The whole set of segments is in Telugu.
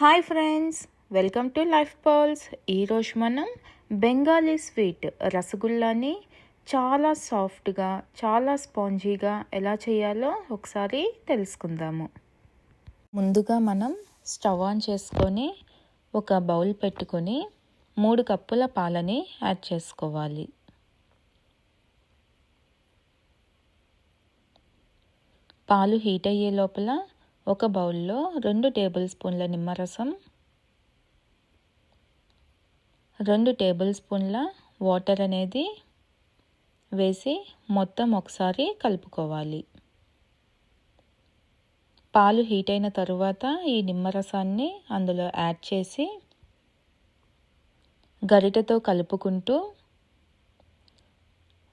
Hi friends, welcome to life pearls. ఈరోజు మనం బెంగాలీ స్వీట్ రసగుల్లాని చాలా సాఫ్ట్గా, చాలా స్పాంజీగా ఎలా చేయాలో ఒకసారి తెలుసుకుందాము. ముందుగా మనం స్టవ్ ఆన్ చేసుకొని ఒక బౌల్ పెట్టుకొని 3 కప్పుల పాలని యాడ్ చేసుకోవాలి. పాలు హీట్ అయ్యే లోపల ఒక బౌల్లో 2 టేబుల్ స్పూన్ల నిమ్మరసం, 2 టేబుల్ స్పూన్ల వాటర్ అనేది వేసి మొత్తం ఒకసారి కలుపుకోవాలి. పాలు హీట్ అయిన తరువాత ఈ నిమ్మరసాన్ని అందులో యాడ్ చేసి గరిటెతో కలుపుకుంటూ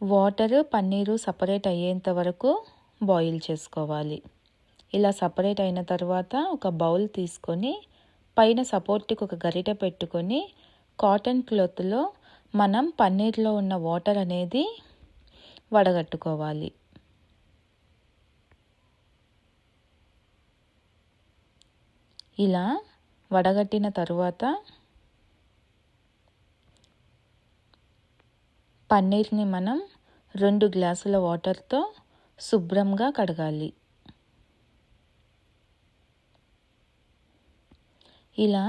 వాటర్ పన్నీరు సపరేట్ అయ్యేంత వరకు బాయిల్ చేసుకోవాలి. ఇలా సపరేట్ అయిన తర్వాత ఒక బౌల్ తీసుకొని పైన సపోర్ట్కి ఒక గరిటె పెట్టుకొని కాటన్ క్లాత్లో మనం పన్నీర్లో ఉన్న వాటర్ అనేది వడగట్టుకోవాలి. ఇలా వడగట్టిన తరువాత పన్నీర్ని మనం 2 గ్లాసుల వాటర్తో శుభ్రంగా కడగాలి. ఇలా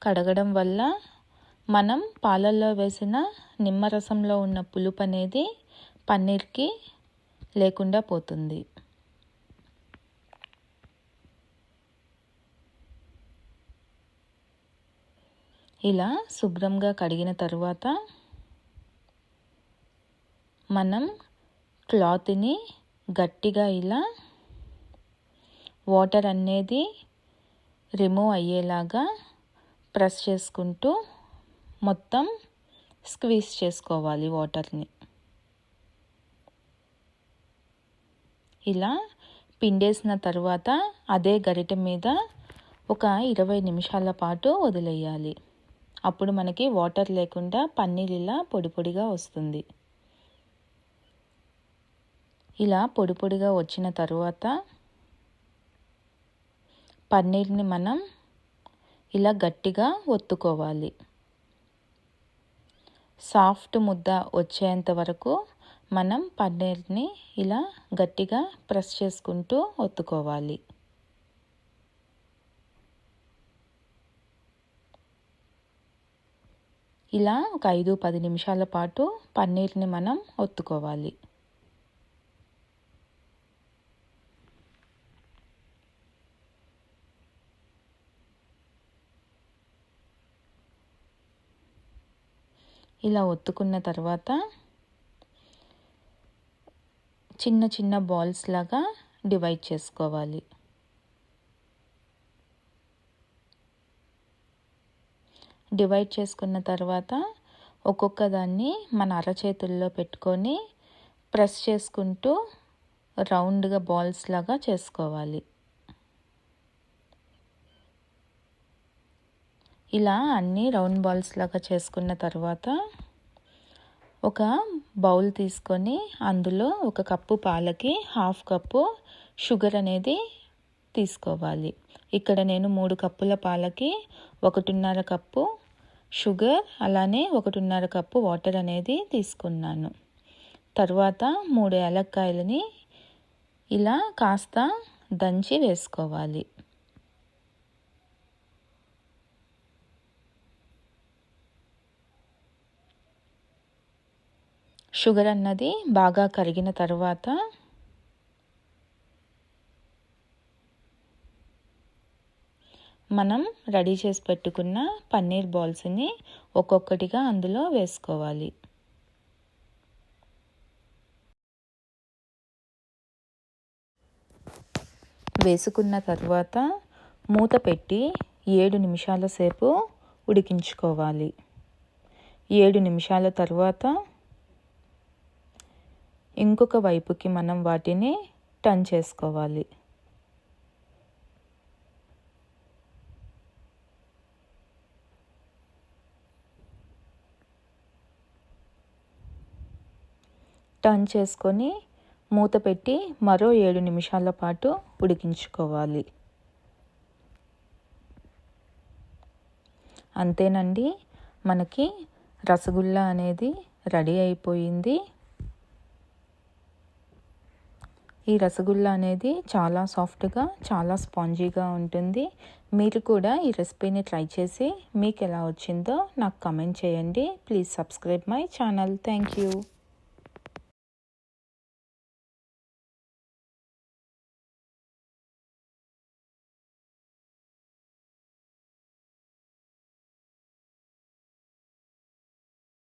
కడగడం వల్ల మనం పాలల్లో వేసిన నిమ్మరసంలో ఉన్న పులుపు అనేది పన్నీర్కి లేకుండా పోతుంది. ఇలా శుభ్రంగా కడిగిన తరువాత మనం క్లాత్ని గట్టిగా ఇలా వాటర్ అనేది రిమూవ్ అయ్యేలాగా ప్రెస్ చేసుకుంటూ మొత్తం స్క్వీజ్ చేసుకోవాలి వాటర్ని. ఇలా పిండేసిన తర్వాత అదే గరిటె మీద ఒక 20 నిమిషాల పాటు వదిలేయాలి. అప్పుడు మనకి వాటర్ లేకుండా పన్నీర్ ఇలా పొడి పొడిగా వస్తుంది. ఇలా పొడి పొడిగా వచ్చిన తరువాత పన్నీర్ని మనం ఇలా గట్టిగా ఒత్తుకోవాలి. సాఫ్ట్ ముద్ద వచ్చేంత వరకు మనం పన్నీర్ని ఇలా గట్టిగా ప్రెస్ చేసుకుంటూ ఒత్తుకోవాలి. ఇలా ఒక 5-10 నిమిషాల పాటు పన్నీర్ని మనం ఒత్తుకోవాలి. ఇలా ఒత్తుకున్న తర్వాత చిన్న చిన్న బాల్స్ లాగా డివైడ్ చేసుకోవాలి. డివైడ్ చేసుకున్న తర్వాత ఒక్కొక్క దాన్ని మన అరచేతుల్లో పెట్టుకొని ప్రెస్ చేసుకుంటూ రౌండ్గా బాల్స్ లాగా చేసుకోవాలి. ఇలా అన్నీ రౌండ్ బాల్స్ లాగా చేసుకున్న తర్వాత ఒక బౌల్ తీసుకొని అందులో 1 కప్పు పాలకి 1/2 కప్పు షుగర్ అనేది తీసుకోవాలి. ఇక్కడ నేను 3 కప్పుల పాలకి 1.5 కప్పు షుగర్ అలానే 1.5 కప్పు వాటర్ అనేది తీసుకున్నాను. తర్వాత 3 యాలక్కాయలని ఇలా కాస్త దంచి వేసుకోవాలి. షుగర్ అన్నది బాగా కరిగిన తర్వాత మనం రెడీ చేసి పెట్టుకున్న పన్నీర్ బాల్స్ని ఒక్కొక్కటిగా అందులో వేసుకోవాలి. వేసుకున్న తర్వాత మూత పెట్టి 7 నిమిషాల సేపు ఉడికించుకోవాలి. 7 నిమిషాల తర్వాత ఇంకొక వైపుకి మనం వాటిని టర్న్ చేసుకోవాలి. టర్న్ చేసుకొని మూత పెట్టి మరో 7 నిమిషాల పాటు ఉడికించుకోవాలి. అంతేనండి, మనకి రసగుల్లా అనేది రెడీ అయిపోయింది. ఈ రసగుల్లా అనేది చాలా సాఫ్ట్గా, చాలా స్పాంజీగా ఉంటుంది. మీరు కూడా ఈ రెసిపీని ట్రై చేసి మీకు ఎలా వచ్చిందో నాకు కామెంట్ చేయండి. Please subscribe my channel. Thank you.